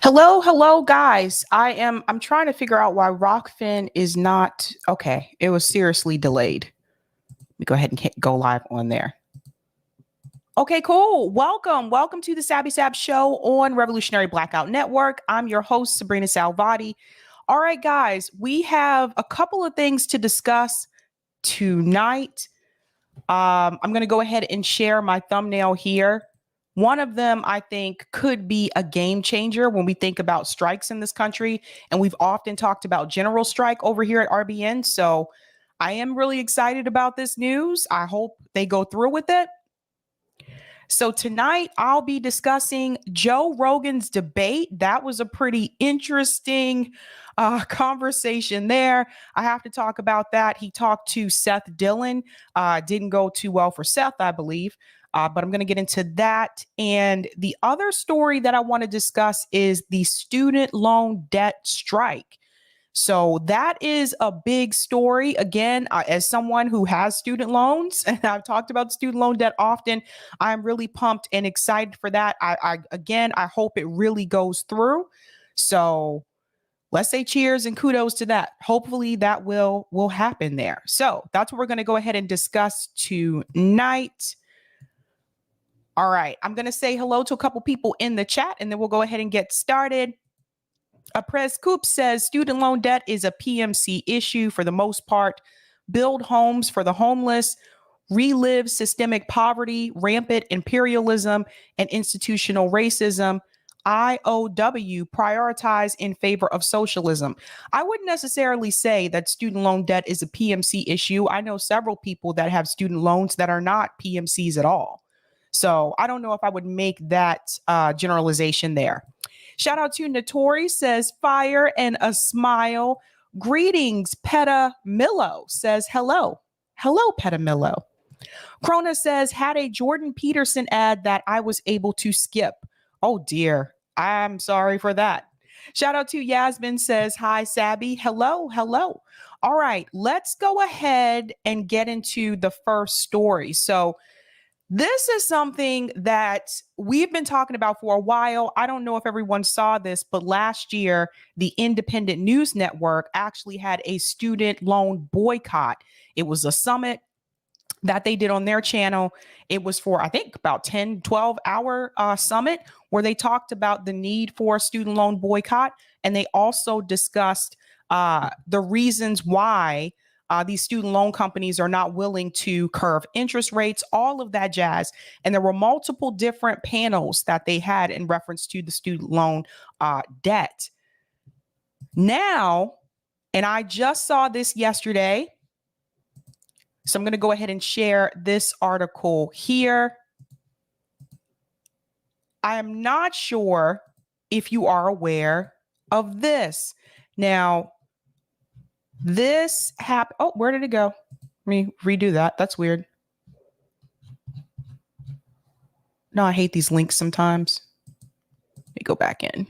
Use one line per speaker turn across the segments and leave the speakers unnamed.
Hello, guys. I'm trying to figure out why Rockfin is not okay. It was seriously delayed. Let me go ahead and go live on there. Okay, cool. Welcome to the Sabby Sab Show on Revolutionary Blackout Network. I'm your host, Sabrina Salvati. All right, guys, we have a couple of things to discuss tonight. I'm going to go ahead and share my thumbnail here. One of them, I think, could be a game changer when we think about strikes in this country. And we've often talked about general strike over here at RBN. So I am really excited about this news. I hope they go through with it. So tonight I'll be discussing Joe Rogan's debate. That was a pretty interesting conversation there. I have to talk about that. He talked to Seth Dillon. Didn't go too well for Seth, I believe. But I'm going to get into that. And the other story that I want to discuss is the student loan debt strike. So that is a big story. Again, as someone who has student loans, and I've talked about student loan debt often, I'm really pumped and excited for that. I hope it really goes through. So let's say cheers and kudos to that. Hopefully that will happen there. So that's what we're going to go ahead and discuss tonight. All right, I'm going to say hello to a couple people in the chat, and then we'll go ahead and get started. Press Coop says student loan debt is a PMC issue for the most part. Build homes for the homeless, relive systemic poverty, rampant imperialism, and institutional racism. IOW prioritize in favor of socialism. I wouldn't necessarily say that student loan debt is a PMC issue. I know several people that have student loans that are not PMCs at all. So I don't know if I would make that generalization there. Shout out to Notori, says fire and a smile. Greetings, Peta Millo, says hello. Hello, Peta Millo. Krona says, had a Jordan Peterson ad that I was able to skip. Oh dear, I'm sorry for that. Shout out to Yasmin, says, hi, Sabby. Hello. All right, let's go ahead and get into the first story. So this is something that we've been talking about for a while. I don't know if everyone saw this, but last year, the Independent News Network actually had a student loan boycott. It was a summit that they did on their channel. It was for, I think, about 10, 12-hour summit where they talked about the need for a student loan boycott. And they also discussed the reasons why these student loan companies are not willing to curb interest rates, all of that jazz. And there were multiple different panels that they had in reference to the student loan debt. Now, and I just saw this yesterday, so I'm going to go ahead and share this article here. I am not sure if you are aware of this. Now, this happened. Oh, where did it go? Let me redo that. That's weird. No, I hate these links sometimes. Let me go back in.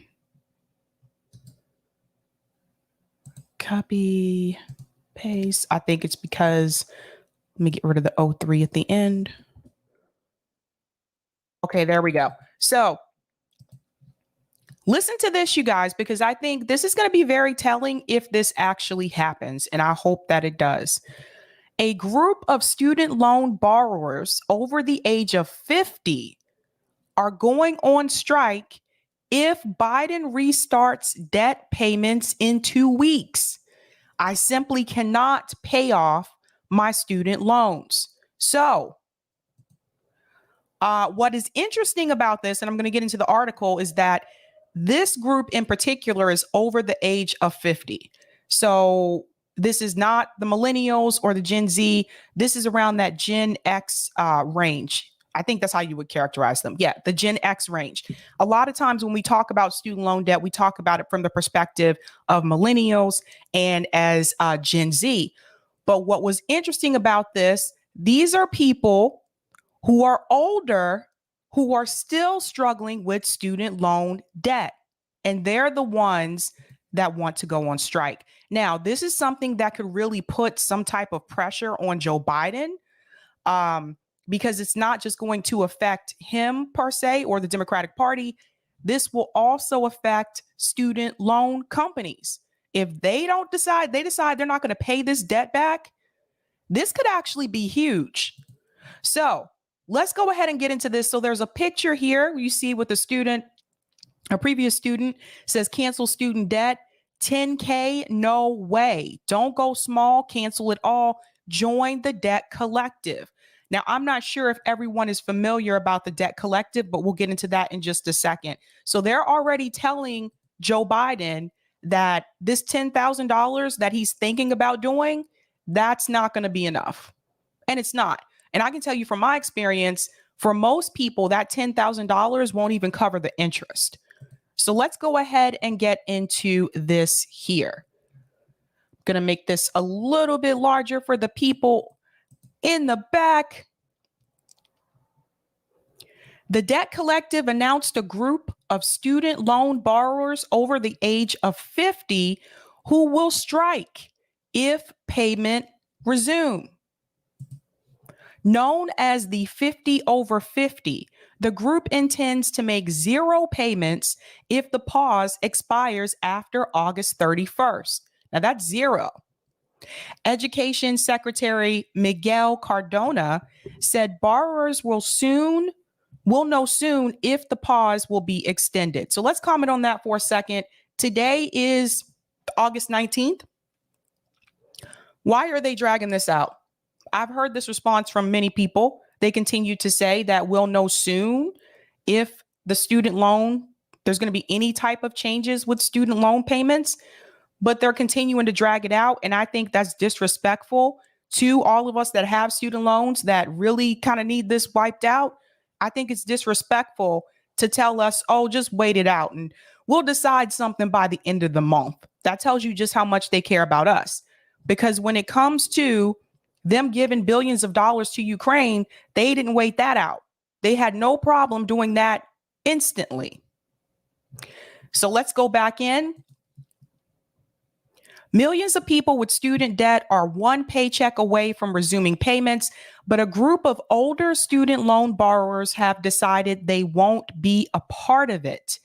Copy, paste. I think it's because, let me get rid of the 03 at the end. Okay, there we go. So listen to this, you guys, because I think this is going to be very telling if this actually happens, and I hope that it does. A group of student loan borrowers over the age of 50 are going on strike if Biden restarts debt payments in 2 weeks. I simply cannot pay off my student loans. So what is interesting about this, and I'm going to get into the article, is that this group in particular is over the age of 50. So this is not the millennials or the Gen Z. This is around that Gen X range. I think that's how you would characterize them. Yeah, the Gen X range. A lot of times when we talk about student loan debt, we talk about it from the perspective of millennials and as Gen Z. But what was interesting about this, these are people who are older, who are still struggling with student loan debt. And they're the ones that want to go on strike. Now, this is something that could really put some type of pressure on Joe Biden, because it's not just going to affect him per se or the Democratic Party. this will also affect student loan companies. If they decide they're not going to pay this debt back, this could actually be huge. So let's go ahead and get into this. So there's a picture here you see with a previous student says cancel student debt, $10K, no way. Don't go small, cancel it all. Join the debt collective. Now, I'm not sure if everyone is familiar about the debt collective, but we'll get into that in just a second. So they're already telling Joe Biden that this $10,000 that he's thinking about doing, that's not going to be enough. And it's not. And I can tell you from my experience, for most people, that $10,000 won't even cover the interest. So let's go ahead and get into this here. I'm going to make this a little bit larger for the people in the back. The Debt Collective announced a group of student loan borrowers over the age of 50 who will strike if payment resume. Known as the 50 over 50, the group intends to make zero payments if the pause expires after August 31st. Now that's zero. Education Secretary Miguel Cardona said borrowers will know soon if the pause will be extended. So let's comment on that for a second. Today is August 19th. Why are they dragging this out? I've heard this response from many people. They continue to say that we'll know soon if the student loan, there's going to be any type of changes with student loan payments, but they're continuing to drag it out. And I think that's disrespectful to all of us that have student loans that really kind of need this wiped out. I think it's disrespectful to tell us, oh, just wait it out and we'll decide something by the end of the month. That tells you just how much they care about us. Because when it comes to them giving billions of dollars to Ukraine, they didn't wait that out. They had no problem doing that instantly. So let's go back in. Millions of people with student debt are one paycheck away from resuming payments, but a group of older student loan borrowers have decided they won't be a part of it.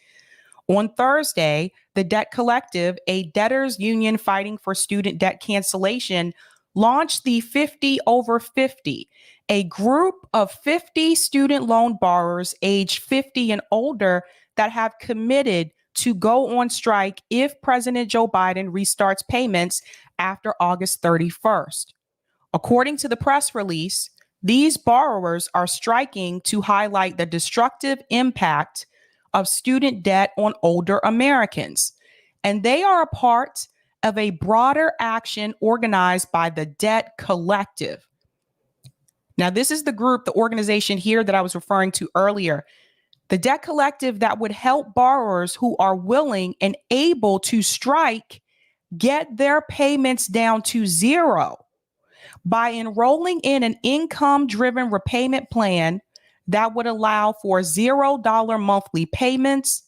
On Thursday, the Debt Collective, a debtors union fighting for student debt cancellation, launched the 50 over 50, a group of 50 student loan borrowers aged 50 and older that have committed to go on strike if President Joe Biden restarts payments after August 31st. According to the press release, these borrowers are striking to highlight the destructive impact of student debt on older Americans, and they are a part of a broader action organized by the Debt Collective. Now, this is the group, the organization here that I was referring to earlier. The Debt Collective that would help borrowers who are willing and able to strike get their payments down to zero by enrolling in an income-driven repayment plan that would allow for $0 monthly payments,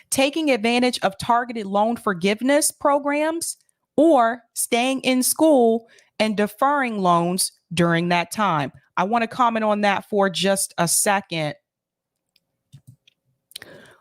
taking advantage of targeted loan forgiveness programs, or staying in school and deferring loans during that time. I want to comment on that for just a second.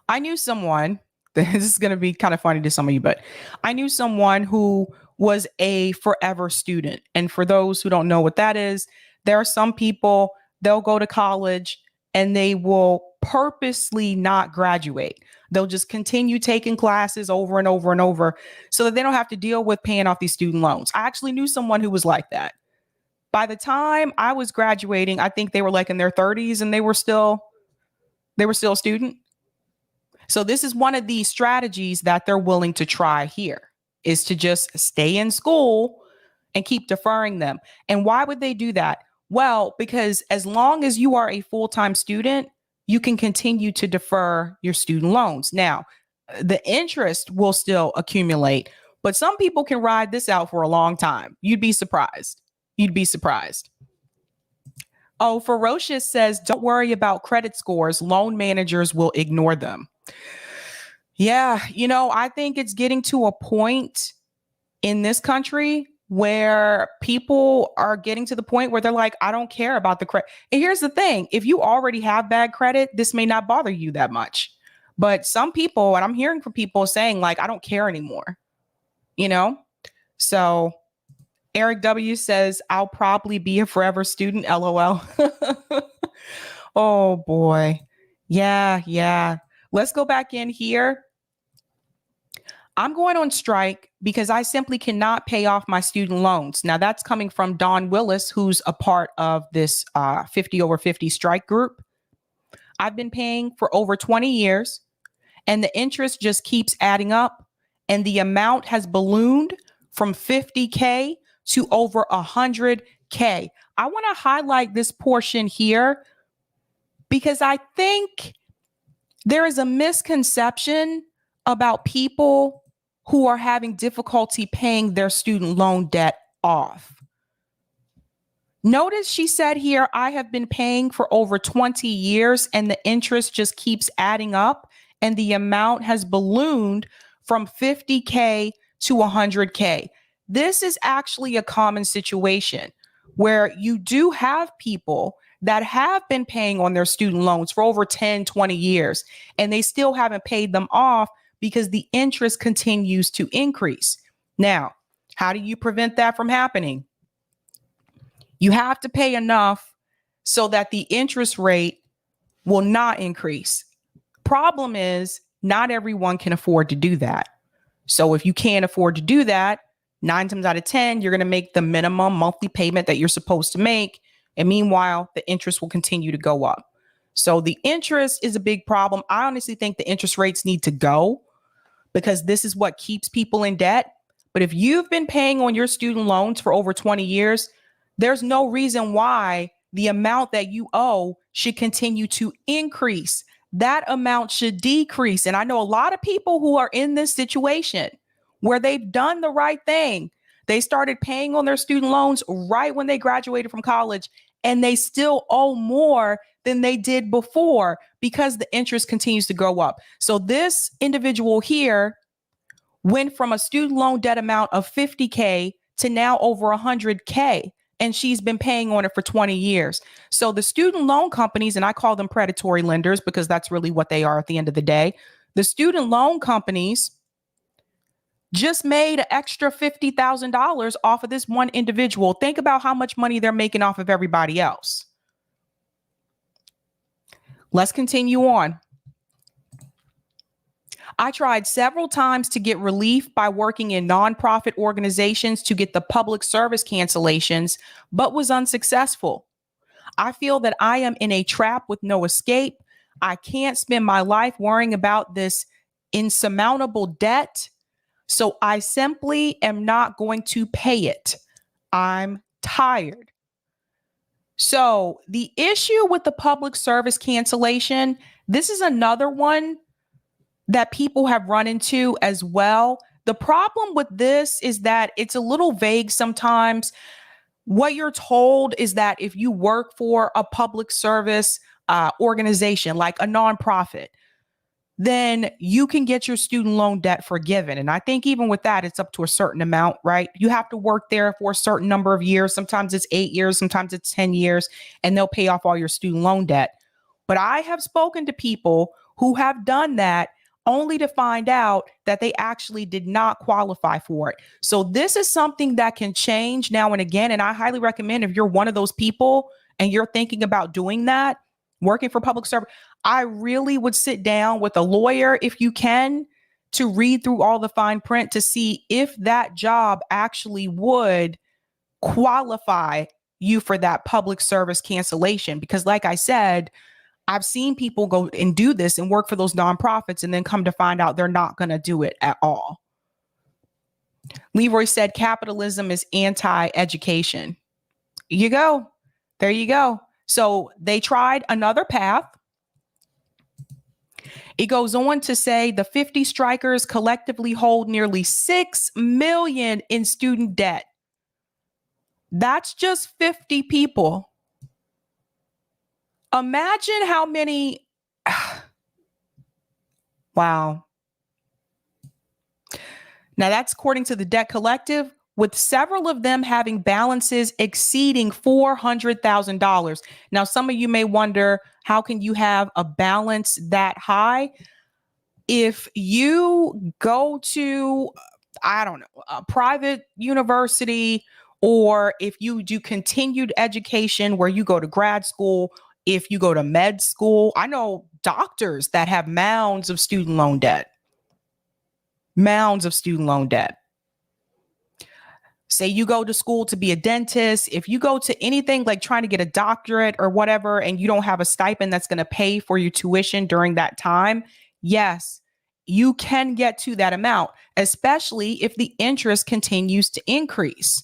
I knew someone, this is going to be kind of funny to some of you, but I knew someone who was a forever student. And for those who don't know what that is, there are some people, they'll go to college and they will purposely not graduate. They'll just continue taking classes over and over and over so that they don't have to deal with paying off these student loans. I actually knew someone who was like that. By the time I was graduating, I think they were like in their 30s and they were still a student. So this is one of the strategies that they're willing to try here, is to just stay in school and keep deferring them. And why would they do that? Well, because as long as you are a full-time student, you can continue to defer your student loans. Now, the interest will still accumulate, but some people can ride this out for a long time. You'd be surprised. You'd be surprised. Oh, Ferocious says, don't worry about credit scores. Loan managers will ignore them. Yeah, I think it's getting to a point in this country where people are getting to the point where they're like, I don't care about the credit. And here's the thing. If you already have bad credit, this may not bother you that much. But some people, and I'm hearing from people saying like, I don't care anymore, you know? So Eric W says, I'll probably be a forever student, LOL. Oh boy. Yeah. Let's go back in here. I'm going on strike because I simply cannot pay off my student loans. Now that's coming from Don Willis, who's a part of this 50 over 50 strike group. I've been paying for over 20 years and the interest just keeps adding up. And the amount has ballooned from 50K to over 100K. I want to highlight this portion here because I think there is a misconception about people who are having difficulty paying their student loan debt off. Notice she said here, I have been paying for over 20 years and the interest just keeps adding up and the amount has ballooned from 50K to 100K. This is actually a common situation where you do have people that have been paying on their student loans for over 10, 20 years, and they still haven't paid them off because the interest continues to increase. Now, how do you prevent that from happening? You have to pay enough so that the interest rate will not increase. Problem is, not everyone can afford to do that. So if you can't afford to do that, 9 times out of 10, you're going to make the minimum monthly payment that you're supposed to make. And meanwhile, the interest will continue to go up. So the interest is a big problem. I honestly think the interest rates need to go because this is what keeps people in debt. But if you've been paying on your student loans for over 20 years, there's no reason why the amount that you owe should continue to increase. That amount should decrease. And I know a lot of people who are in this situation where they've done the right thing. They started paying on their student loans right when they graduated from college, and they still owe more than they did before because the interest continues to go up. So this individual here went from a student loan debt amount of 50K to now over 100K. And she's been paying on it for 20 years. So the student loan companies, and I call them predatory lenders because that's really what they are at the end of the day. The student loan companies just made an extra $50,000 off of this one individual. Think about how much money they're making off of everybody else. Let's continue on. I tried several times to get relief by working in nonprofit organizations to get the public service cancellations, but was unsuccessful. I feel that I am in a trap with no escape. I can't spend my life worrying about this insurmountable debt, so I simply am not going to pay it. I'm tired. So the issue with the public service cancellation, this is another one that people have run into as well. The problem with this is that it's a little vague sometimes. What you're told is that if you work for a public service organization, like a nonprofit, then you can get your student loan debt forgiven. And I think even with that, it's up to a certain amount, right? You have to work there for a certain number of years. Sometimes it's 8 years, sometimes it's 10 years, and they'll pay off all your student loan debt. But I have spoken to people who have done that only to find out that they actually did not qualify for it. So this is something that can change now and again. And I highly recommend if you're one of those people and you're thinking about doing that, working for public service, I really would sit down with a lawyer if you can to read through all the fine print to see if that job actually would qualify you for that public service cancellation. Because like I said, I've seen people go and do this and work for those nonprofits and then come to find out they're not going to do it at all. Leroy said capitalism is anti-education. You go. There you go. So they tried another path. It goes on to say the 50 strikers collectively hold nearly 6 million in student debt. That's just 50 people. Imagine how many. Wow. Now that's according to the Debt Collective, with several of them having balances exceeding $400,000. Now, some of you may wonder, how can you have a balance that high? If you go to, I don't know, a private university, or if you do continued education where you go to grad school, if you go to med school, I know doctors that have mounds of student loan debt. Mounds of student loan debt. Say you go to school to be a dentist, if you go to anything like trying to get a doctorate or whatever, and you don't have a stipend that's going to pay for your tuition during that time, yes, you can get to that amount, especially if the interest continues to increase.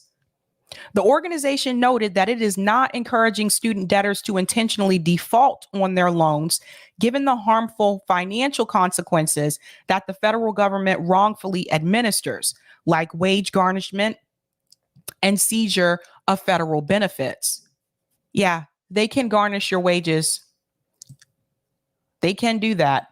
The organization noted that it is not encouraging student debtors to intentionally default on their loans, given the harmful financial consequences that the federal government wrongfully administers, like wage garnishment and seizure of federal benefits. Yeah, they can garnish your wages. They can do that.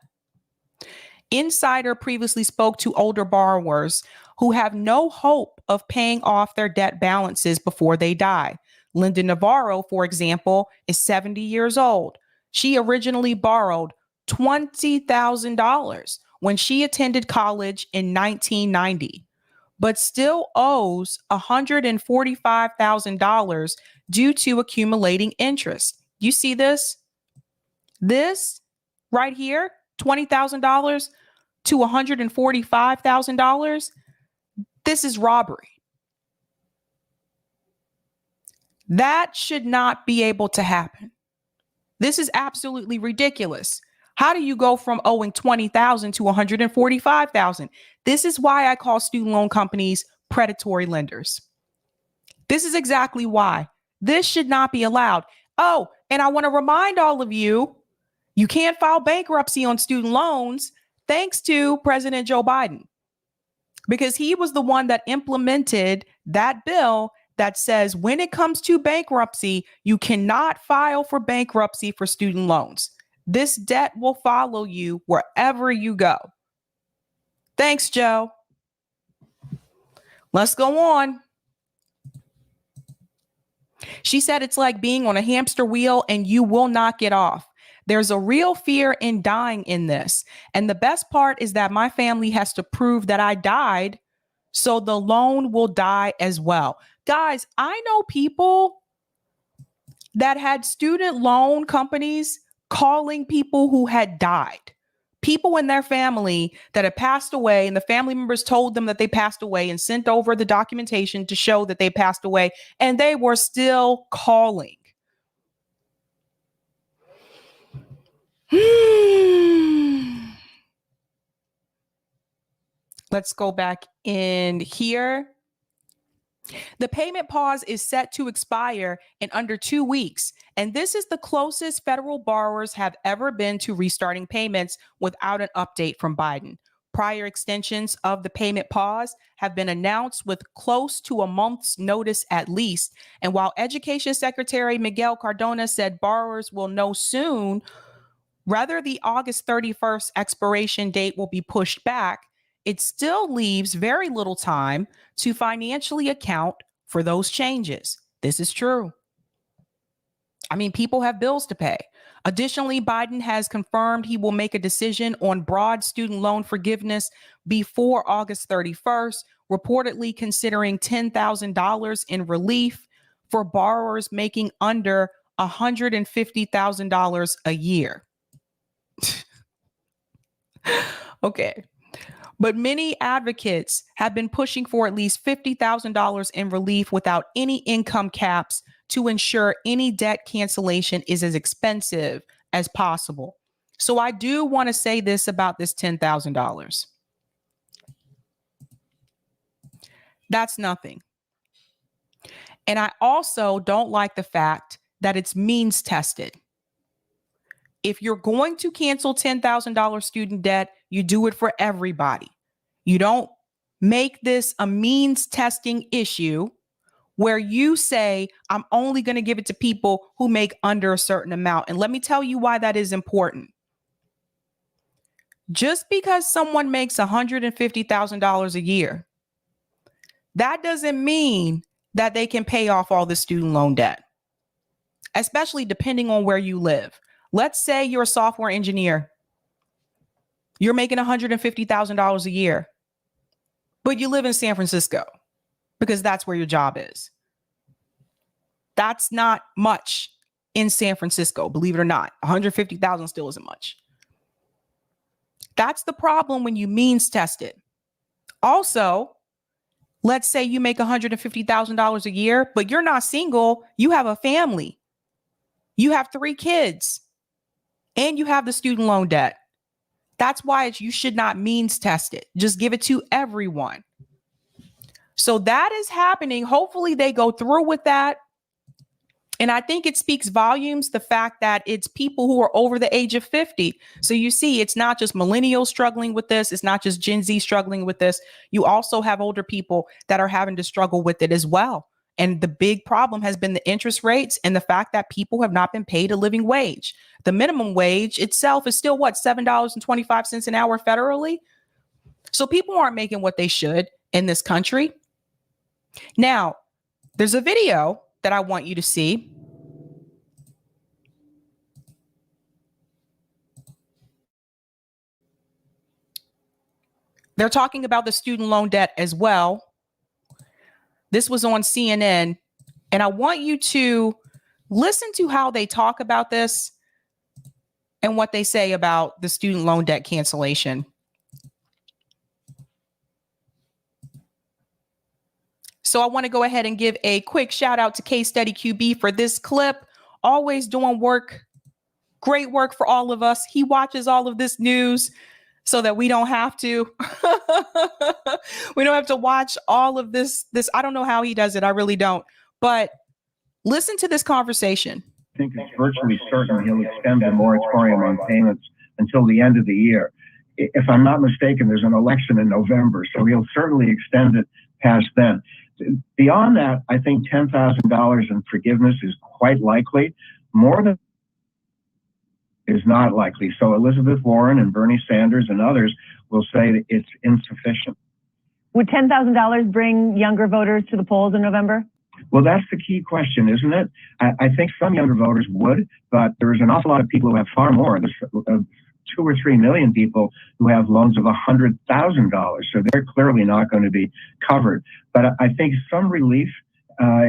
Insider previously spoke to older borrowers who have no hope of paying off their debt balances before they die. Linda Navarro, for example, is 70 years old. She originally borrowed $20,000 when she attended college in 1990, but still owes $145,000 due to accumulating interest. You see this? This right here, $20,000 to $145,000. This is robbery. That should not be able to happen. This is absolutely ridiculous. How do you go from owing $20,000 to $145,000? This is why I call student loan companies predatory lenders. This is exactly why. This should not be allowed. Oh, and I want to remind all of you, you can't file bankruptcy on student loans thanks to President Joe Biden, because he was the one that implemented that bill that says when it comes to bankruptcy, you cannot file for bankruptcy for student loans. This debt will follow you wherever you go. Thanks, Joe. Let's go on. She said it's like being on a hamster wheel and you will not get off. There's a real fear in dying in this. And the best part is that my family has to prove that I died, so the loan will die as well. Guys, I know people that had student loan companies calling people who had died. People in their family that had passed away, and the family members told them that they passed away and sent over the documentation to show that they passed away, and they were still calling. Let's go back in here. The payment pause is set to expire in under 2 weeks, and this is the closest federal borrowers have ever been to restarting payments without an update from Biden. Prior extensions of the payment pause have been announced with close to a month's notice at least, and while Education Secretary Miguel Cardona said borrowers will know soon whether the August 31st expiration date will be pushed back, it still leaves very little time to financially account for those changes. This is true. I mean, people have bills to pay. Additionally, Biden has confirmed he will make a decision on broad student loan forgiveness before August 31st, reportedly considering $10,000 in relief for borrowers making under $150,000 a year. Okay. But many advocates have been pushing for at least $50,000 in relief without any income caps to ensure any debt cancellation is as expensive as possible. So I do want to say this about this $10,000. That's nothing. And I also don't like the fact that it's means tested. If you're going to cancel $10,000 student debt, you do it for everybody. You don't make this a means testing issue where you say, I'm only going to give it to people who make under a certain amount. And let me tell you why that is important. Just because someone makes $150,000 a year, that doesn't mean that they can pay off all the student loan debt, especially depending on where you live. Let's say you're a software engineer You're making $150,000 a year, but you live in San Francisco because that's where your job is. That's not much in San Francisco, believe it or not. 150,000 still isn't much. That's the problem when you means test it. Also, let's say you make $150,000 a year, but you're not single. You have a family. You have 3 kids and you have the student loan debt. That's why you should not means test it. Just give it to everyone. So that is happening. Hopefully they go through with that. And I think it speaks volumes, the fact that it's people who are over the age of 50. So you see, it's not just millennials struggling with this. It's not just Gen Z struggling with this. You also have older people that are having to struggle with it as well. And the big problem has been the interest rates and the fact that people have not been paid a living wage. The minimum wage itself is still what, $7.25 an hour federally? So people aren't making what they should in this country. Now, there's a video that I want you to see. They're talking about the student loan debt as well. This was on CNN, and I want you to listen to how they talk about this and what they say about the student loan debt cancellation. So I want to go ahead and give a quick shout out to Case Study QB for this clip. Always doing work, great work for all of us. He watches all of this news so that we don't have to. We don't have to watch all of this. I don't know how he does it. I really don't. But listen to this conversation.
I think it's virtually certain he'll extend the moratorium on payments until the end of the year. If I'm not mistaken, there's an election in November, so he'll certainly extend it past then. Beyond that, I think $10,000 in forgiveness is quite likely. More than is not likely. So Elizabeth Warren and Bernie Sanders and others will say that it's insufficient.
Would $10,000 bring younger voters to the polls in November?
Well, that's the key question, isn't it? I think some younger voters would, but there's an awful lot of people who have far more. There's 2 or 3 million people who have loans of $100,000. So they're clearly not going to be covered. But I think some relief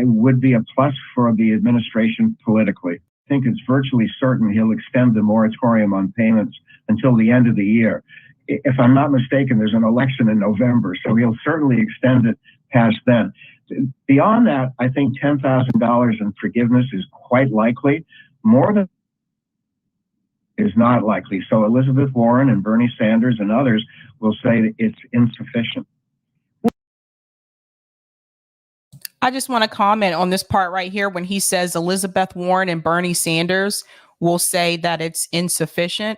would be a plus for the administration politically. I think it's virtually certain he'll extend the moratorium on payments until the end of the year. If I'm not mistaken, there's an election in November, so he'll certainly extend it past then. Beyond that, I think $10,000 in forgiveness is quite likely. More than is not likely. So Elizabeth Warren and Bernie Sanders and others will say that it's insufficient.
I just want to comment on this part right here when he says Elizabeth Warren and Bernie Sanders will say that it's insufficient.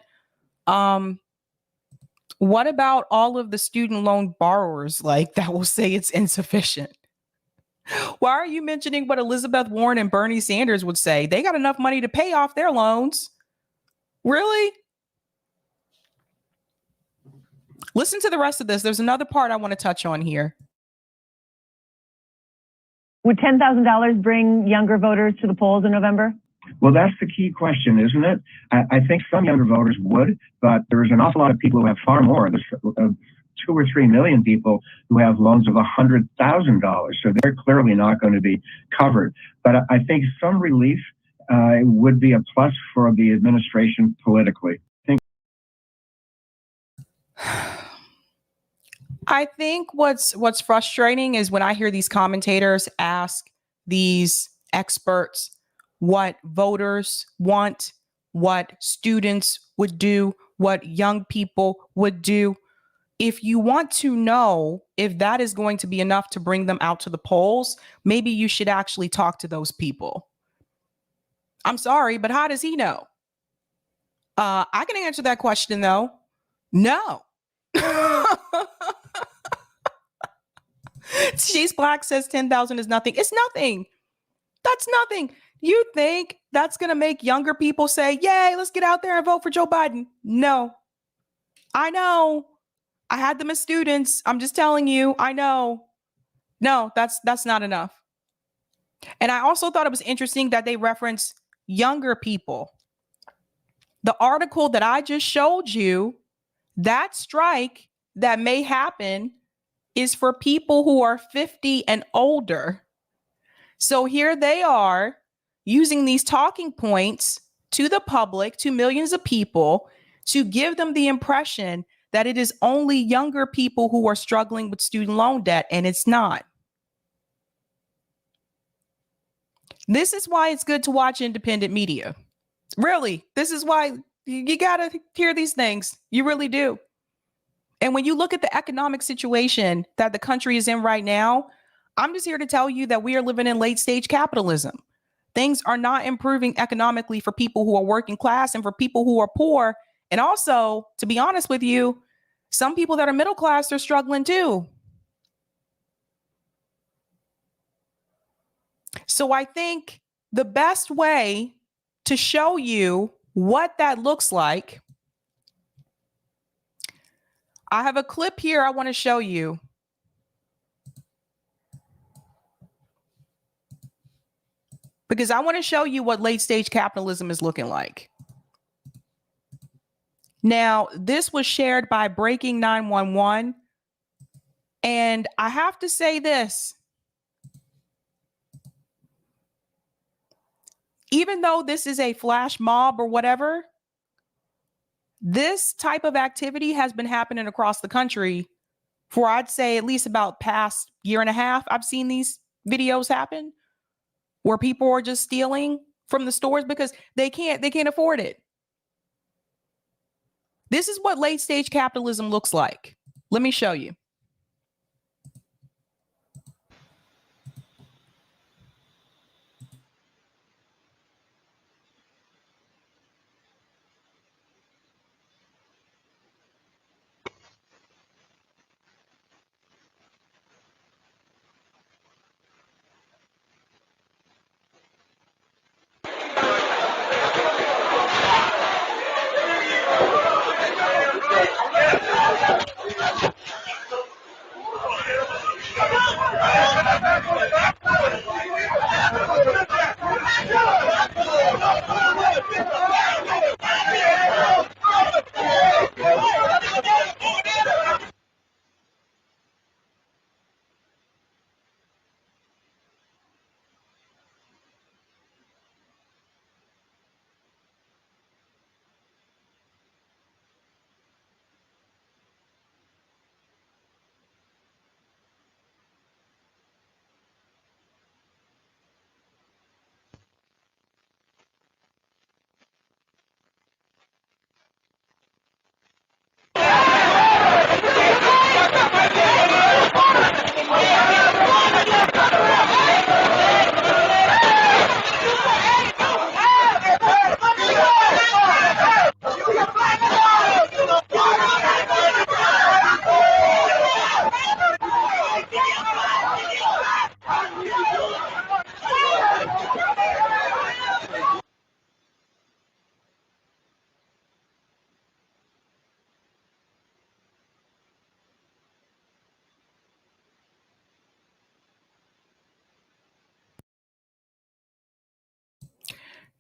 What about all of the student loan borrowers that will say it's insufficient? Why are you mentioning what Elizabeth Warren and Bernie Sanders would say? They got enough money to pay off their loans. Really? Listen to the rest of this. There's another part I want to touch on here.
Would $10,000 bring younger voters to the polls in November?
Well, that's the key question, isn't it? I think some younger voters would, but there's an awful lot of people who have far more. There's 2 or 3 million people who have loans of $100,000. So they're clearly not going to be covered. But I think some relief would be a plus for the administration politically.
I think what's frustrating is when I hear these commentators ask these experts what voters want, what students would do, what young people would do. If you want to know if that is going to be enough to bring them out to the polls, maybe you should actually talk to those people. I'm sorry, but how does he know? I can answer that question though. No. She's Black says 10,000 is nothing. It's nothing. That's nothing. You think that's going to make younger people say, yay, let's get out there and vote for Joe Biden? No. I know. I had them as students. I'm just telling you, I know. No, that's not enough. And I also thought it was interesting that they reference younger people. The article that I just showed you That strike that may happen is for people who are 50 and older. So here they are using these talking points to the public, to millions of people, to give them the impression that it is only younger people who are struggling with student loan debt, and it's not. This is why it's good to watch independent media. Really, this is why you got to hear these things. You really do. And when you look at the economic situation that the country is in right now, I'm just here to tell you that we are living in late stage capitalism. Things are not improving economically for people who are working class and for people who are poor. And also, to be honest with you, some people that are middle class are struggling too. So I think the best way to show you what that looks like, I have a clip here I want to show you. Because I want to show you what late stage capitalism is looking like. Now, this was shared by Breaking 911. And I have to say this. Even though this is a flash mob or whatever, this type of activity has been happening across the country for, I'd say, at least about past year and a half. I've seen these videos happen where people are just stealing from the stores because they can't afford it. This is what late stage capitalism looks like. Let me show you.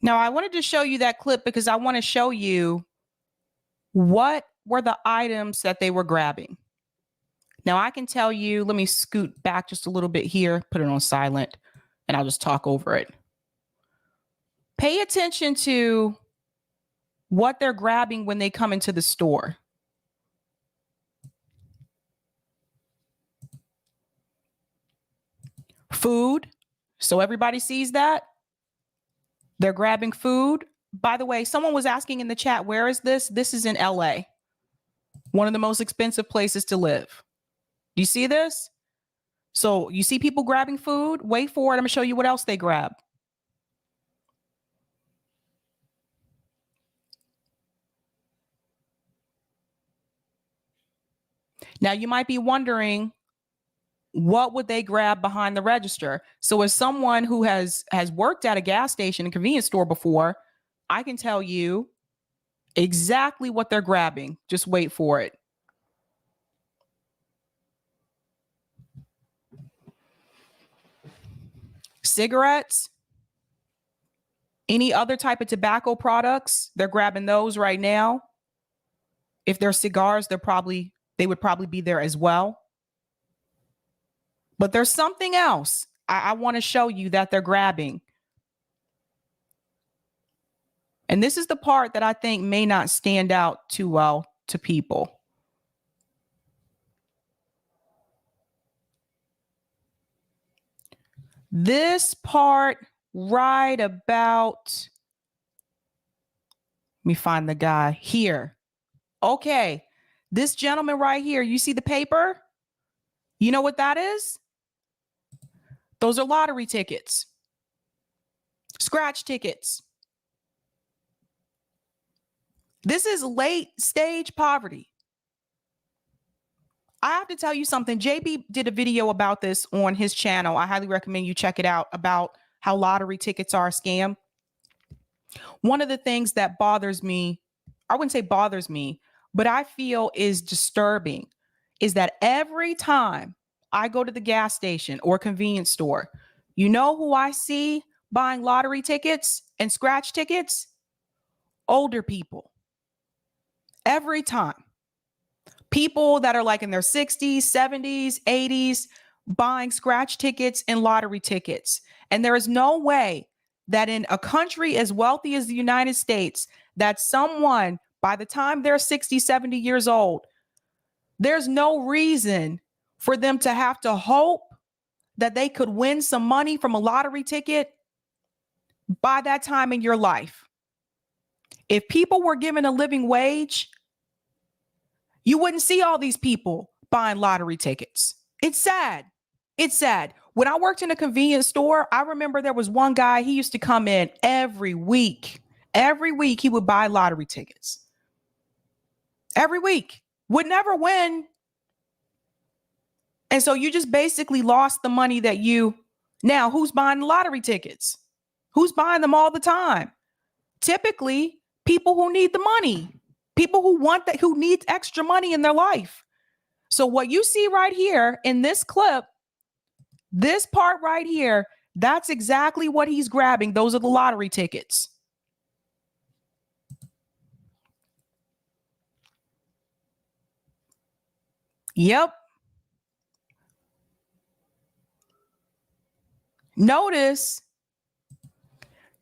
Now, I wanted to show you that clip because I want to show you what were the items that they were grabbing. Now, I can tell you, let me scoot back just a little bit here, put it on silent, and I'll just talk over it. Pay attention to what they're grabbing when they come into the store. Food. So everybody sees that. They're grabbing food. By the way, someone was asking in the chat, where is this? This is in LA, one of the most expensive places to live. Do you see this? So you see people grabbing food? Wait for it. I'm going to show you what else they grab. Now, you might be wondering, what would they grab behind the register? So as someone who has worked at a gas station and convenience store before, I can tell you exactly what they're grabbing. Just wait for it. Cigarettes, any other type of tobacco products, they're grabbing those right now. If they're cigars, they would probably be there as well. But there's something else I want to show you that they're grabbing. And this is the part that I think may not stand out too well to people. This part right about, let me find the guy here. Okay, this gentleman right here, you see the paper? You know what that is? Those are lottery tickets, scratch tickets. This is late stage poverty. I have to tell you something. JB did a video about this on his channel. I highly recommend you check it out, about how lottery tickets are a scam. One of the things that bothers me, I wouldn't say bothers me, but I feel is disturbing, is that every time I go to the gas station or convenience store, you know who I see buying lottery tickets and scratch tickets? Older people. Every time. People that are like in their 60s, 70s, 80s, buying scratch tickets and lottery tickets. And there is no way that in a country as wealthy as the United States, that someone, by the time they're 60, 70 years old, there's no reason for them to have to hope that they could win some money from a lottery ticket by that time in your life. If people were given a living wage, you wouldn't see all these people buying lottery tickets. It's sad. It's sad. When I worked in a convenience store, I remember there was one guy, he used to come in every week. Every week he would buy lottery tickets. Every week. Would never win. And so you just basically lost the money that now who's buying the lottery tickets? Who's buying them all the time? Typically, people who need the money. People who want that, who need extra money in their life. So what you see right here in this clip, this part right here, that's exactly what he's grabbing. Those are the lottery tickets. Yep. Notice,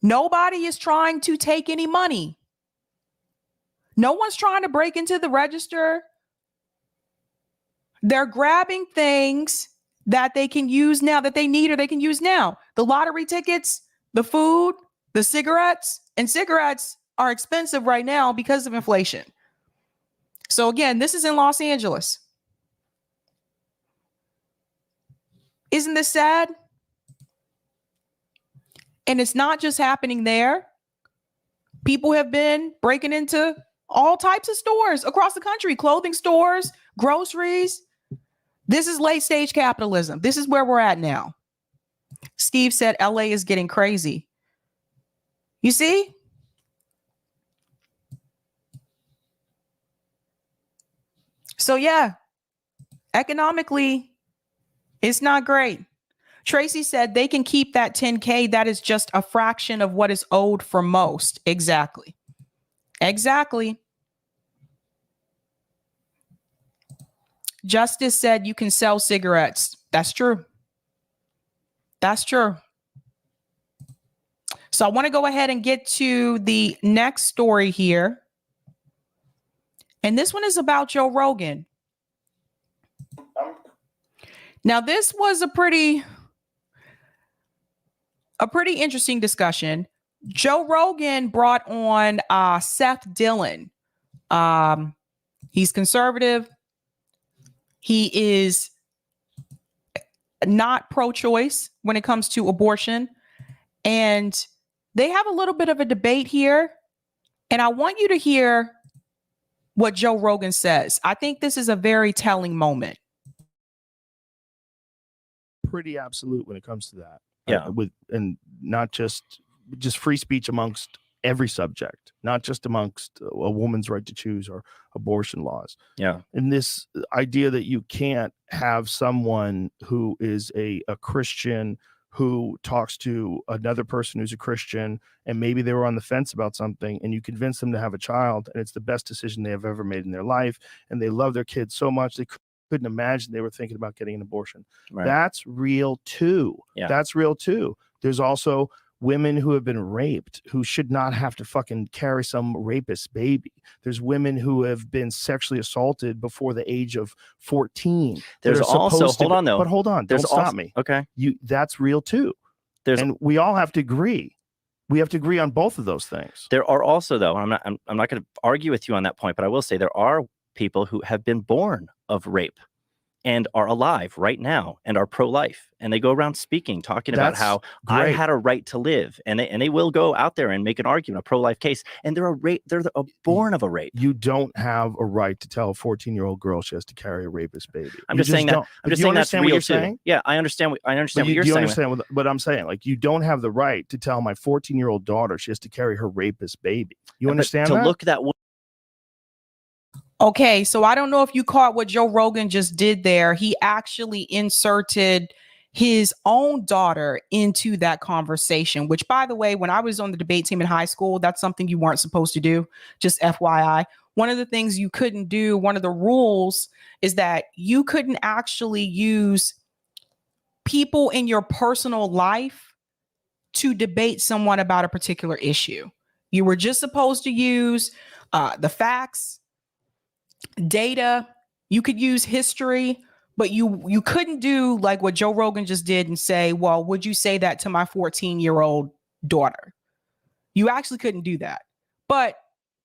nobody is trying to take any money. No one's trying to break into the register. They're grabbing things that they can use now, that they need or they can use now. The lottery tickets, the food, the cigarettes, and cigarettes are expensive right now because of inflation. So again, this is in Los Angeles. Isn't this sad? And it's not just happening there. People have been breaking into all types of stores across the country, clothing stores, groceries. This is late stage capitalism. This is where we're at now. Steve said LA is getting crazy. You see? So yeah, economically, it's not great. Tracy said they can keep that 10K. That is just a fraction of what is owed for most. Exactly. Exactly. Justice said you can sell cigarettes. That's true. That's true. So I want to go ahead and get to the next story here. And this one is about Joe Rogan. Now, this was a pretty interesting discussion. Joe Rogan brought on Seth Dillon. He's conservative. He is not pro-choice when it comes to abortion. And they have a little bit of a debate here. And I want you to hear what Joe Rogan says. I think this is a very telling moment.
Pretty absolute when it comes to that.
Yeah.
And not just free speech amongst every subject, not just amongst a woman's right to choose or abortion laws.
Yeah.
And this idea that you can't have someone who is a Christian who talks to another person who's a Christian, and maybe they were on the fence about something, and you convince them to have a child, and it's the best decision they have ever made in their life, and they love their kids so much they couldn't imagine they were thinking about getting an abortion.
Right.
That's real too.
Yeah.
That's real too. There's also women who have been raped who should not have to fucking carry some rapist baby. There's women who have been sexually assaulted before the age of 14.
There's also, hold on though.
But hold on, don't stop me.
Okay.
That's real too. And we all have to agree. We have to agree on both of those things.
There are also, though, I'm not going to argue with you on that point, but I will say there are people who have been born of rape and are alive right now and are pro-life, and they go around talking about how I had a right to live, and they will go out there and make an argument, a pro-life case, and they're born of a rape.
You don't have a right to tell a 14-year-old girl she has to carry a rapist baby.
I'm just saying that. I'm just saying that's real too. Yeah, I understand. I understand what you're saying.
You understand what I'm saying? Like, you don't have the right to tell my 14-year-old daughter she has to carry her rapist baby. You understand that?
To look that way.
Okay, so I don't know if you caught what Joe Rogan just did there. He actually inserted his own daughter into that conversation, which, by the way, when I was on the debate team in high school, that's something you weren't supposed to do. Just FYI. One of the things you couldn't do, one of the rules is that you couldn't actually use people in your personal life to debate someone about a particular issue. You were just supposed to use the facts, data. You could use history, but you couldn't do like what Joe Rogan just did and say, well, would you say that to my 14-year-old daughter? You actually couldn't do that, but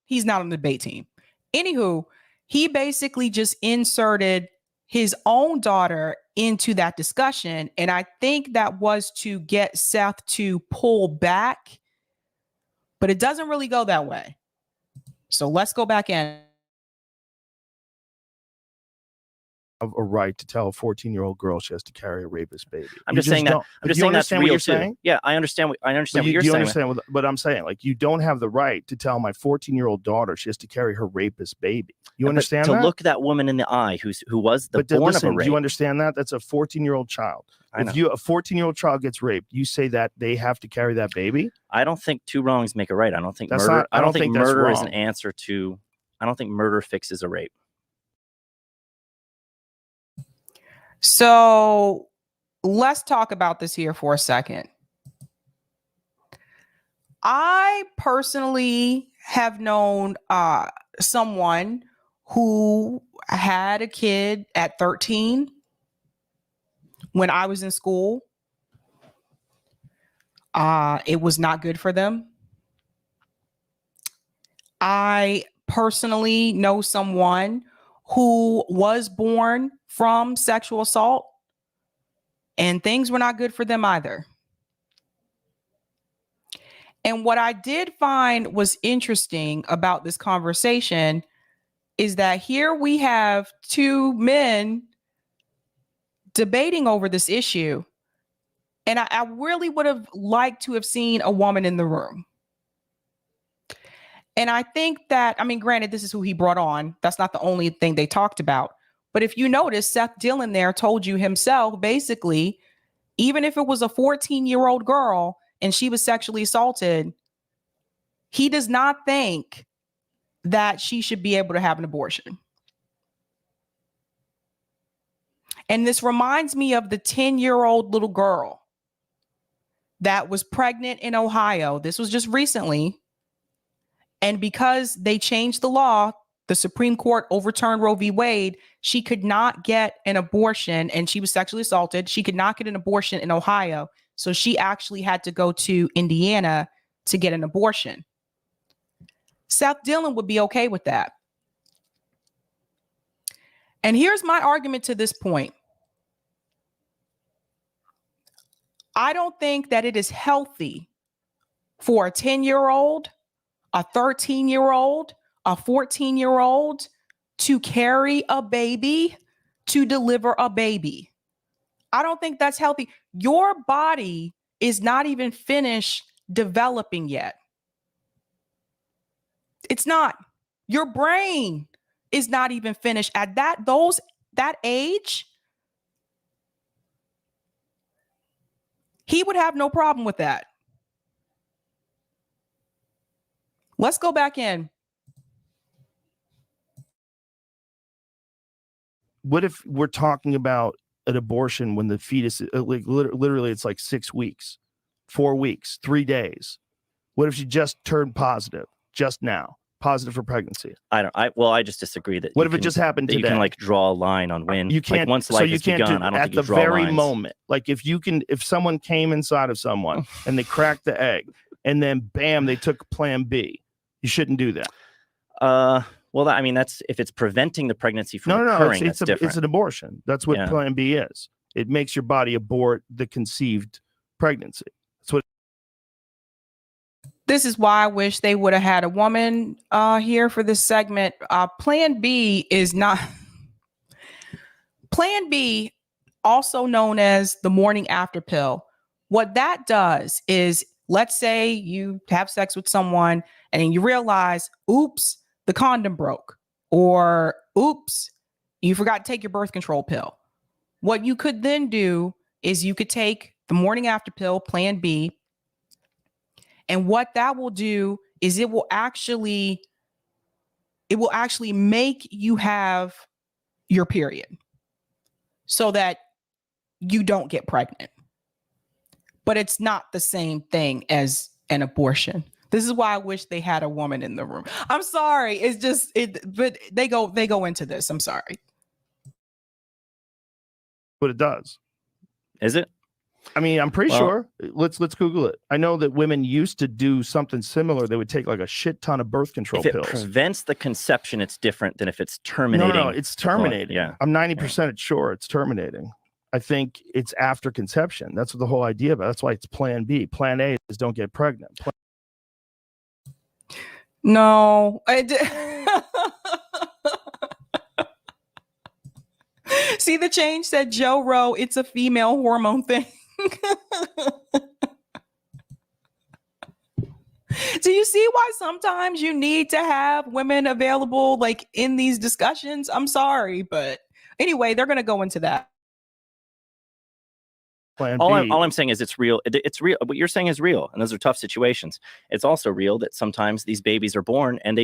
he's not on the debate team. Anywho, he basically just inserted his own daughter into that discussion, and I think that was to get Seth to pull back, but it doesn't really go that way. So let's go back in.
Have a right to tell a 14-year-old girl she has to carry a rapist baby.
I'm just saying that. I'm just saying that's real too. Yeah, I understand. I understand what you're saying. You understand
what I'm saying? Like, you don't have the right to tell my 14-year-old daughter she has to carry her rapist baby. You understand that?
To look that woman in the eye who was born of a rape.
Do you understand that? That's a 14-year-old child. If a 14-year-old child gets raped, you say that they have to carry that baby?
I don't think two wrongs make a right. I don't think murder. I don't think murder is an answer to. I don't think murder fixes a rape.
So let's talk about this here for a second. I personally have known someone who had a kid at 13 when I was in school. It was not good for them. I personally know someone who was born from sexual assault, and things were not good for them either. And what I did find was interesting about this conversation is that here we have two men debating over this issue. And I really would have liked to have seen a woman in the room. And I think that, I mean, granted, this is who he brought on. That's not the only thing they talked about. But if you notice, Seth Dillon there told you himself, basically, even if it was a 14-year-old girl and she was sexually assaulted, he does not think that she should be able to have an abortion. And this reminds me of the 10-year-old little girl that was pregnant in Ohio. This was just recently. And because they changed the law, the Supreme Court overturned Roe v. Wade, she could not get an abortion, and she was sexually assaulted. She could not get an abortion in Ohio. So she actually had to go to Indiana to get an abortion. Seth Dillon would be okay with that. And here's my argument to this point. I don't think that it is healthy for a 10-year-old, a 13-year-old, a 14-year-old to carry a baby, to deliver a baby. I don't think that's healthy. Your body is not even finished developing yet. It's not. Your brain is not even finished at that age. He would have no problem with that. Let's go back in.
What if we're talking about an abortion when the fetus, like literally it's like 6 weeks, 4 weeks, 3 days? What if she just turned positive just now, positive for pregnancy?
I just disagree that.
What if it just happened today?
You can like draw a line on when
you can't.
Like, once
so
life
you
has
can't
begun,
do
I don't
at
think you
the
draw
very
lines.
moment. Like if someone came inside of someone and they cracked the egg and then bam, they took Plan B. You shouldn't do that.
Well, I mean, that's if it's preventing the pregnancy from occurring. That's different.
It's an abortion. That's what Plan B is. It makes your body abort the conceived pregnancy. That's what.
This is why I wish they would have had a woman here for this segment. Plan B is not. Plan B, also known as the morning after pill. What that does is, let's say you have sex with someone and you realize, oops, the condom broke, or oops, you forgot to take your birth control pill. What you could then do is you could take the morning after pill, Plan B, and what that will do is it will actually make you have your period so that you don't get pregnant. But it's not the same thing as an abortion. This is why I wish they had a woman in the room. I'm sorry. It's just but they go into this. I'm sorry.
But it does.
Is it?
I mean, I'm pretty sure. Let's Google it. I know that women used to do something similar. They would take like a shit ton of birth control pills.
If it prevents the conception, it's different than if it's terminating.
No, it's terminating.
Yeah.
I'm 90% sure it's terminating. I think it's after conception. That's what the whole idea about. That's why it's Plan B. Plan A is don't get pregnant.
No, See the change, said Joe Rowe. It's a female hormone thing. Do you see why sometimes you need to have women available like in these discussions? I'm sorry, but anyway, they're going to go into that.
All I'm saying is it's real. It's real. What you're saying is real, and those are tough situations. It's also real that sometimes these babies are born and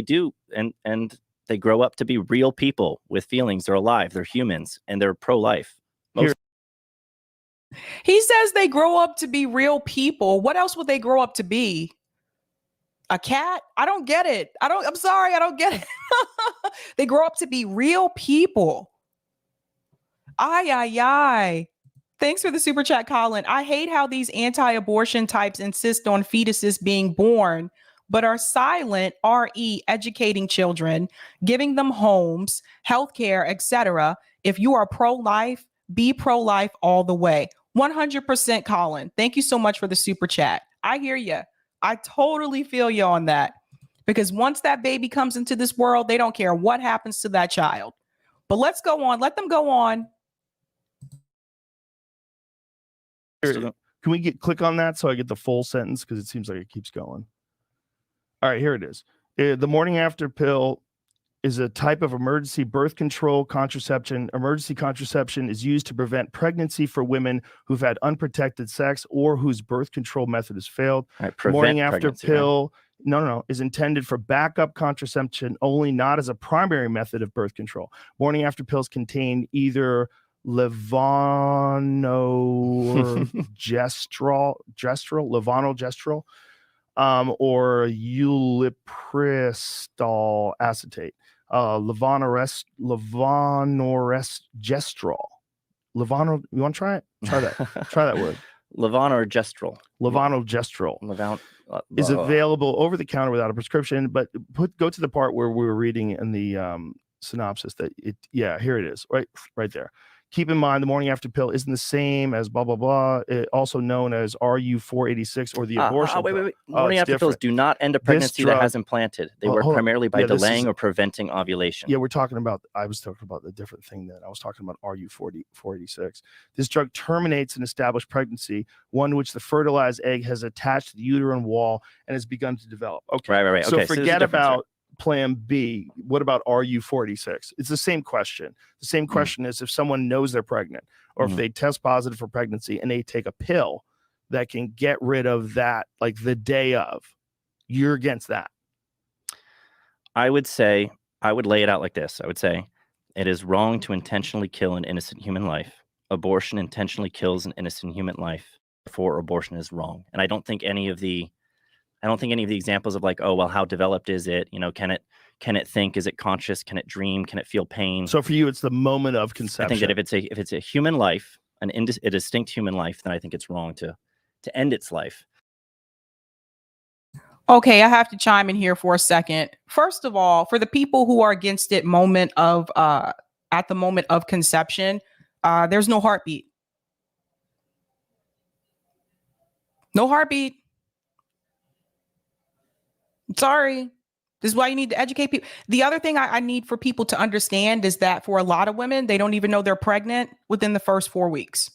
and they grow up to be real people with feelings. They're alive. They're humans, and they're pro-life.
He says they grow up to be real people. What else would they grow up to be? A cat? I don't get it. I'm sorry. I don't get it. They grow up to be real people. Ay. Thanks for the super chat, Colin. I hate how these anti-abortion types insist on fetuses being born, but are silent, RE, educating children, giving them homes, healthcare, etc. If you are pro-life, be pro-life all the way. 100%, Colin. Thank you so much for the super chat. I hear you. I totally feel you on that. Because once that baby comes into this world, they don't care what happens to that child. But let's go on. Let them go on.
Can we click on that so I get the full sentence? Because it seems like it keeps going. All right, here it is. The morning after pill is a type of emergency birth control contraception. Emergency contraception is used to prevent pregnancy for women who've had unprotected sex or whose birth control method has failed.
Right,
morning after pill, right? is intended for backup contraception only, not as a primary method of birth control. Morning after pills contain either levonorgestrel, or ulipristal acetate. Levonorgestrel. You want to try it? Try that. Try that word.
Levonorgestrel.
Is available over the counter without a prescription. But go to the part where we were reading in the synopsis that here it is, right there. Keep in mind, the morning after pill isn't the same as blah, blah, blah. Also known as RU486 or the abortion.
Wait. Morning after pills do not end a pregnancy that has implanted. They work primarily by delaying or preventing ovulation.
Yeah, I was talking about the different thing that I was talking about RU486. This drug terminates an established pregnancy, one in which the fertilized egg has attached to the uterine wall and has begun to develop. Okay.
Right.
So
okay,
forget about Plan B. What about RU486? It's the same question. The same question is if someone knows they're pregnant or if they test positive for pregnancy and they take a pill that can get rid of that, like the day of. You're against that.
I would say, I would lay it out like this. I would say it is wrong to intentionally kill an innocent human life. Abortion intentionally kills an innocent human life. Therefore, abortion is wrong. And I don't think any of the examples of like, oh, well, how developed is it? You know, can it think? Is it conscious? Can it dream? Can it feel pain?
So for you, it's the moment of conception.
I think that if it's a human life, a distinct human life, then I think it's wrong to end its life.
Okay, I have to chime in here for a second. First of all, for the people who are against it, at the moment of conception, there's no heartbeat. No heartbeat. Sorry. This is why you need to educate people. The other thing I need for people to understand is that for a lot of women, they don't even know they're pregnant within the first 4 weeks.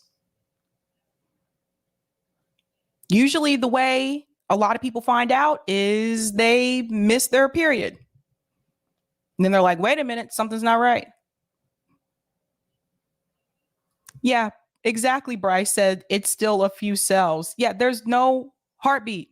Usually the way a lot of people find out is they miss their period. And then they're like, wait a minute, something's not right. Yeah, exactly. Bryce said it's still a few cells. Yeah, there's no heartbeat.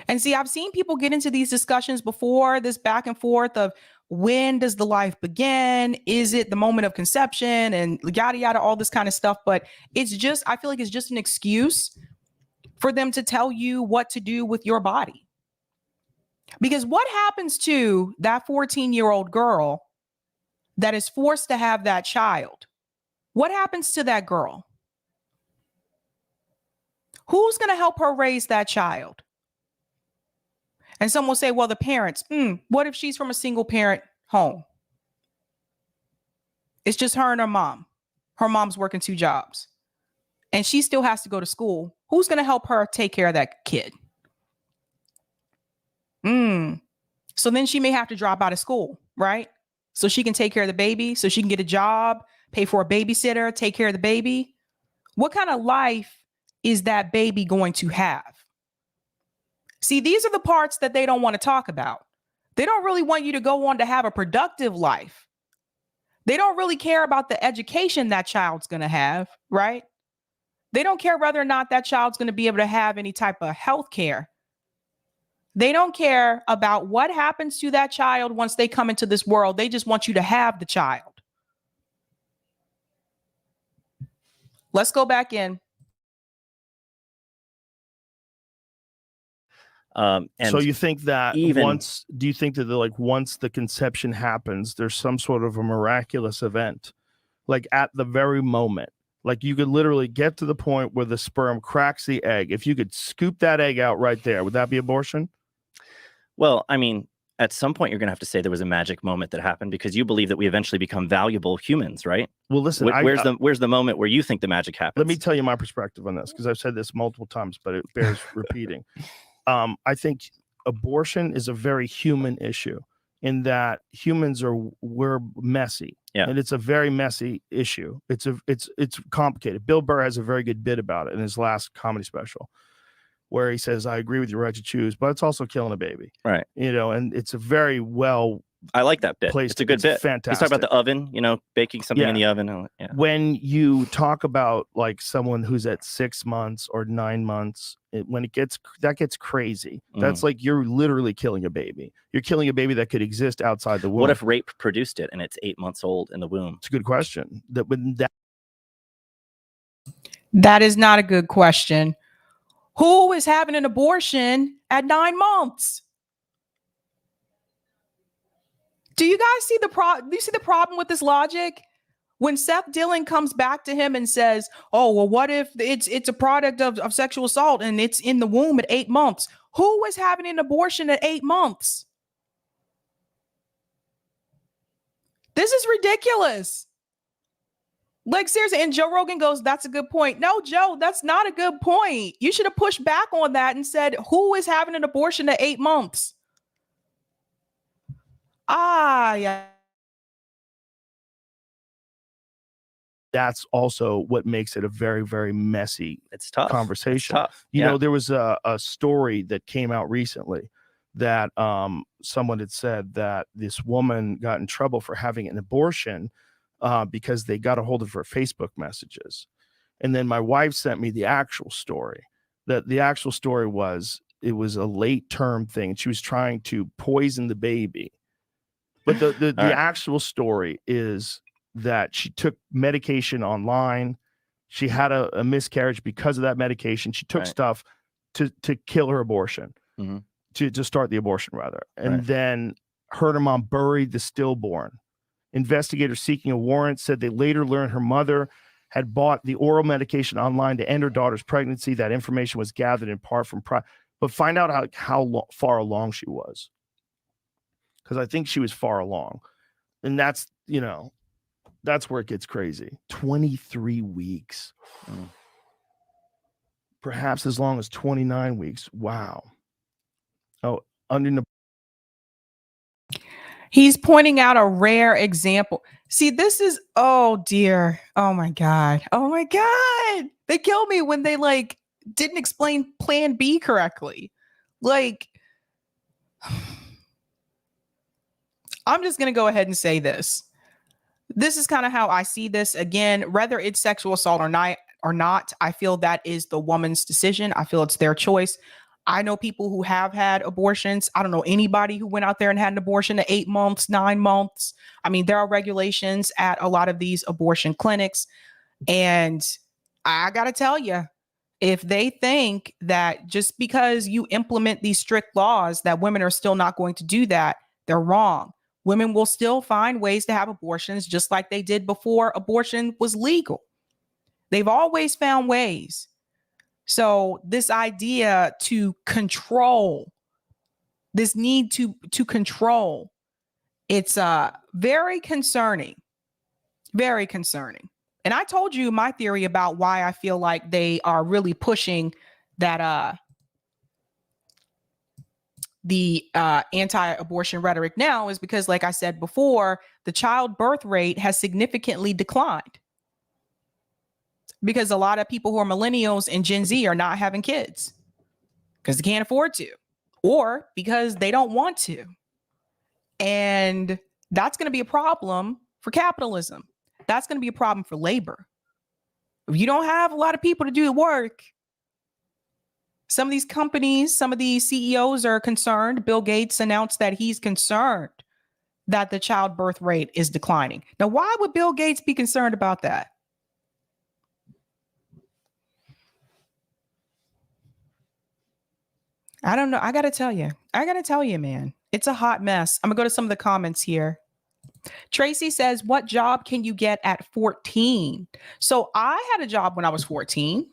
And see, I've seen people get into these discussions before, this back and forth of when does the life begin? Is it the moment of conception and yada, yada, all this kind of stuff. But it's just, I feel like it's just an excuse for them to tell you what to do with your body. Because what happens to that 14-year-old girl that is forced to have that child? What happens to that girl? Who's going to help her raise that child? And some will say, well, the parents, what if she's from a single parent home? It's just her and her mom. Her mom's working 2 jobs and she still has to go to school. Who's going to help her take care of that kid? So then she may have to drop out of school, right? So she can take care of the baby, so she can get a job, pay for a babysitter, take care of the baby. What kind of life is that baby going to have? See, these are the parts that they don't want to talk about. They don't really want you to go on to have a productive life. They don't really care about the education that child's going to have, right? They don't care whether or not that child's going to be able to have any type of health care. They don't care about what happens to that child once they come into this world. They just want you to have the child. Let's go back in.
And
so you think that do you think that once the conception happens, there's some sort of a miraculous event, like at the very moment, like you could literally get to the point where the sperm cracks the egg. If you could scoop that egg out right there, would that be abortion?
Well, I mean, at some point you're going to have to say there was a magic moment that happened because you believe that we eventually become valuable humans, right?
Well, listen,
where's the moment where you think the magic happens?
Let me tell you my perspective on this, because I've said this multiple times, but it bears repeating. I think abortion is a very human issue in that we're messy.
Yeah.
And it's a very messy issue. It's complicated. Bill Burr has a very good bit about it in his last comedy special, where he says, I agree with your right to choose, but it's also killing a baby.
Right.
You know, and it's a very
I like that bit. It's a good bit.
Fantastic.
He's talking about the oven, baking something in the oven. Yeah.
When you talk about like someone who's at 6 months or 9 months, that gets crazy. That's like you're literally killing a baby. You're killing a baby that could exist outside the womb.
What if rape produced it and it's 8 months old in the womb?
It's a good question.
That is not a good question. Who is having an abortion at 9 months? Do you guys see the problem with this logic? When Seth Dillon comes back to him and says, oh, well, what if it's a product of sexual assault and it's in the womb at 8 months? Who is having an abortion at 8 months? This is ridiculous. Like, seriously. And Joe Rogan goes, that's a good point. No, Joe, that's not a good point. You should have pushed back on that and said, who is having an abortion at 8 months? Yeah.
That's also what makes it a very, very messy conversation.
It's tough.
You know, there was a story that came out recently that someone had said that this woman got in trouble for having an abortion because they got a hold of her Facebook messages. And then my wife sent me the actual story. The actual story was, it was a late term thing. She was trying to poison the baby. But the
right.
actual story is that she took medication online. She had a miscarriage because of that medication. She took stuff to kill her abortion, to start the abortion rather. And then her and her mom buried the stillborn. Investigators seeking a warrant said they later learned her mother had bought the oral medication online to end her daughter's pregnancy. That information was gathered in part from but find out how far along she was. Because I think she was far along. And that's, that's where it gets crazy. 23 weeks. Perhaps as long as 29 weeks. Wow. Oh,
He's pointing out a rare example. See, this is, oh dear. Oh my God. Oh my God. They killed me when they didn't explain plan B correctly. I'm just going to go ahead and say this. This is kind of how I see this. Again, whether it's sexual assault or not, I feel that is the woman's decision. I feel it's their choice. I know people who have had abortions. I don't know anybody who went out there and had an abortion at 8 months, 9 months. I mean, there are regulations at a lot of these abortion clinics. And I got to tell you, if they think that just because you implement these strict laws that women are still not going to do that, they're wrong. Women will still find ways to have abortions just like they did before abortion was legal. They've always found ways. So this idea to control, this need to control, it's very concerning, very concerning. And I told you my theory about why I feel like they are really pushing that the anti-abortion rhetoric now is because, like I said before, the childbirth rate has significantly declined. Because a lot of people who are millennials and Gen Z are not having kids because they can't afford to, or because they don't want to. And that's going to be a problem for capitalism. That's going to be a problem for labor. If you don't have a lot of people to do the work, some of these companies, some of these CEOs are concerned. Bill Gates announced that he's concerned that the childbirth rate is declining. Now, why would Bill Gates be concerned about that? I don't know. I got to tell you, man, it's a hot mess. I'm gonna go to some of the comments here. Tracy says, what job can you get at 14? So I had a job when I was 14.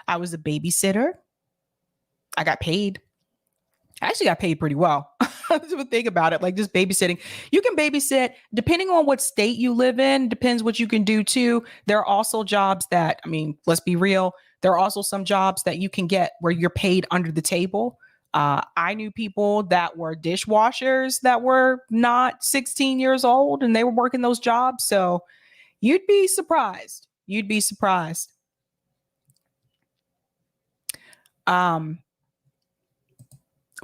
I was a babysitter. I got paid. I actually got paid pretty well. Think about it, like just babysitting. You can babysit depending on what state you live in, depends what you can do too. There are also jobs that, I mean, let's be real. There are also some jobs that you can get where you're paid under the table. I knew people that were dishwashers that were not 16 years old and they were working those jobs. So you'd be surprised. You'd be surprised.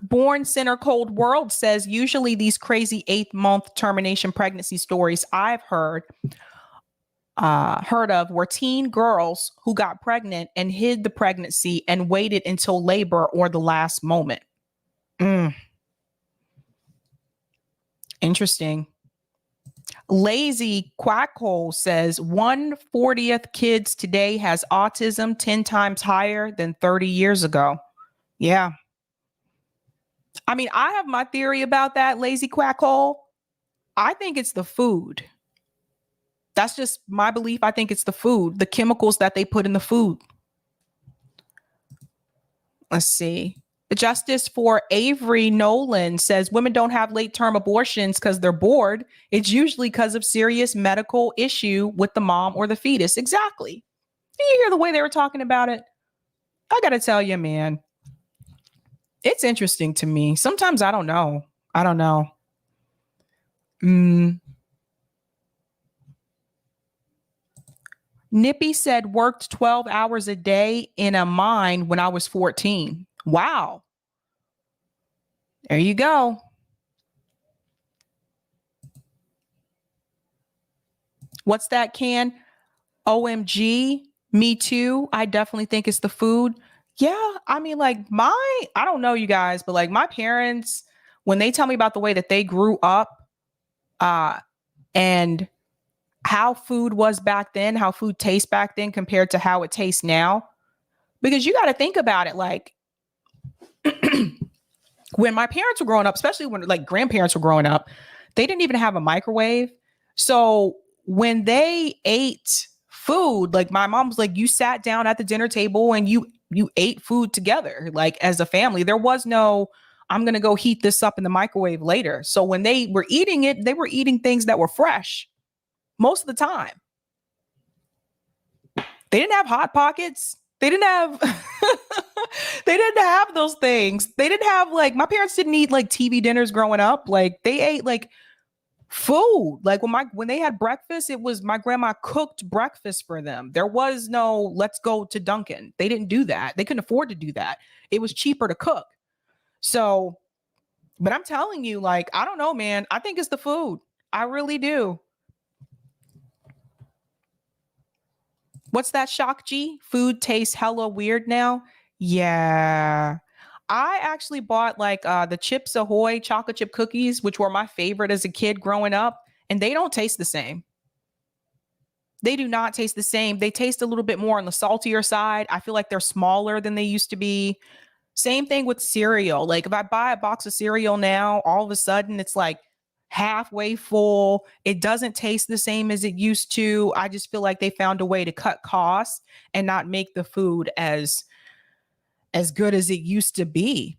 Born Center Cold World says, usually these crazy 8-month termination pregnancy stories I've heard of were teen girls who got pregnant and hid the pregnancy and waited until labor or the last moment. Interesting. Lazy Quackhole says 1/40th kids today has autism 10 times higher than 30 years ago. Yeah. I mean, I have my theory about that, Lazy Quackhole. I think it's the food. That's just my belief. I think it's the food, the chemicals that they put in the food. Let's see. The Justice for Avery Nolan says women don't have late-term abortions because they're bored. It's usually because of serious medical issue with the mom or the fetus. Exactly. Did you hear the way they were talking about it? I got to tell you, man, it's interesting to me. Sometimes I don't know. Nippy said worked 12 hours a day in a mine when I was 14. Wow. There you go. What's that, Can? OMG. Me too. I definitely think it's the food. Yeah. I mean, like I don't know you guys, but like my parents, when they tell me about the way that they grew up, and how food was back then, how food tastes back then compared to how it tastes now. Because you got to think about it, like when my parents were growing up, especially when like grandparents were growing up, they didn't even have a microwave. So when they ate food, like my mom was like, you sat down at the dinner table and you ate food together, like as a family. There was no, I'm going to go heat this up in the microwave later. So when they were eating it, they were eating things that were fresh most of the time. They didn't have Hot Pockets. They didn't have they didn't have those things. They didn't have like, my parents didn't eat like TV dinners growing up. Like they ate like food. Like when they had breakfast, it was my grandma cooked breakfast for them. There was no let's go to Dunkin'. They didn't do that. They couldn't afford to do that. It was cheaper to cook. So, but I'm telling you, like, I don't know, man. I think it's the food. I really do. What's that, Shock G? Food tastes hella weird now. Yeah. I actually bought like the Chips Ahoy chocolate chip cookies, which were my favorite as a kid growing up, and they don't taste the same. They do not taste the same. They taste a little bit more on the saltier side. I feel like they're smaller than they used to be. Same thing with cereal. Like if I buy a box of cereal now, all of a sudden it's like halfway full. It doesn't taste the same as it used to. I just feel like they found a way to cut costs and not make the food as good as it used to be.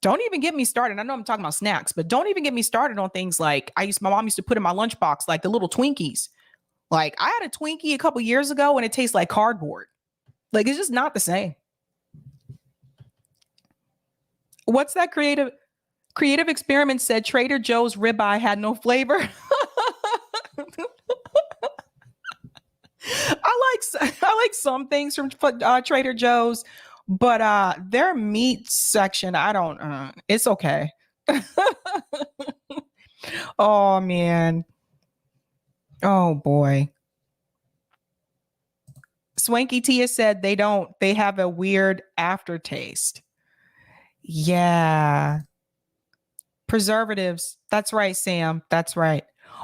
Don't even get me started. I know I'm talking about snacks, but don't even get me started on things like my mom used to put in my lunchbox, like the little Twinkies. Like I had a Twinkie a couple years ago and it tastes like cardboard. Like it's just not the same. What's that creative experiment said Trader Joe's ribeye had no flavor? I like some things from Trader Joe's, but their meat section, I don't. It's okay. Oh man. Oh boy. Swanky Tia said they have a weird aftertaste. Yeah. Preservatives. That's right, Sam. That's right.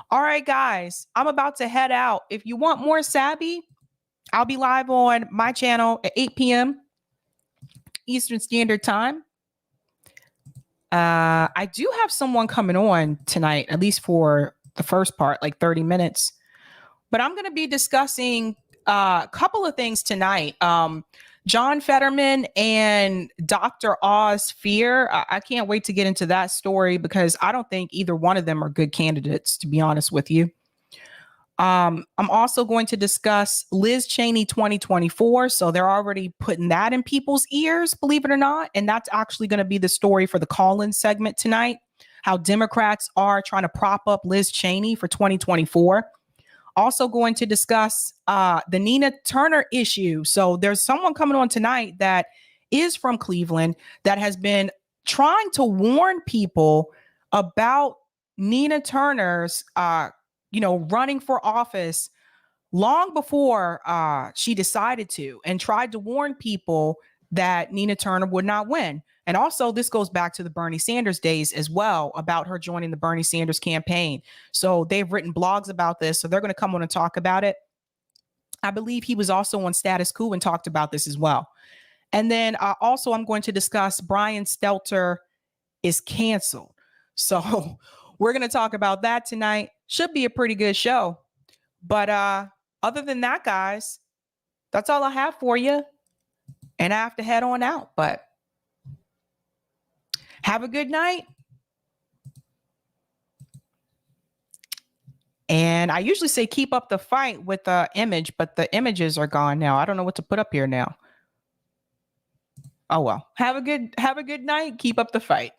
All right, guys, I'm about to head out. If you want more Sabby, I'll be live on my channel at 8 p.m. Eastern Standard Time. I do have someone coming on tonight, at least for the first part, like 30 minutes. But I'm going to be discussing a couple of things tonight. John Fetterman and Dr. Oz Fear. I can't wait to get into that story because I don't think either one of them are good candidates, to be honest with you. I'm also going to discuss Liz Cheney 2024. So they're already putting that in people's ears, believe it or not. And that's actually going to be the story for the call-in segment tonight, how Democrats are trying to prop up Liz Cheney for 2024. Also going to discuss the Nina Turner issue. So there's someone coming on tonight that is from Cleveland that has been trying to warn people about Nina Turner's, running for office long before she decided to, and tried to warn people that Nina Turner would not win. And also this goes back to the Bernie Sanders days as well, about her joining the Bernie Sanders campaign. So they've written blogs about this. So they're going to come on and talk about it. I believe he was also on Status Quo and talked about this as well. And then also I'm going to discuss Brian Stelter is canceled. So we're going to talk about that tonight. Should be a pretty good show. But other than that, guys, that's all I have for you. And I have to head on out, but have a good night. And I usually say keep up the fight with the image, but the images are gone now. I don't know what to put up here now. Oh well. Have a good night. Keep up the fight.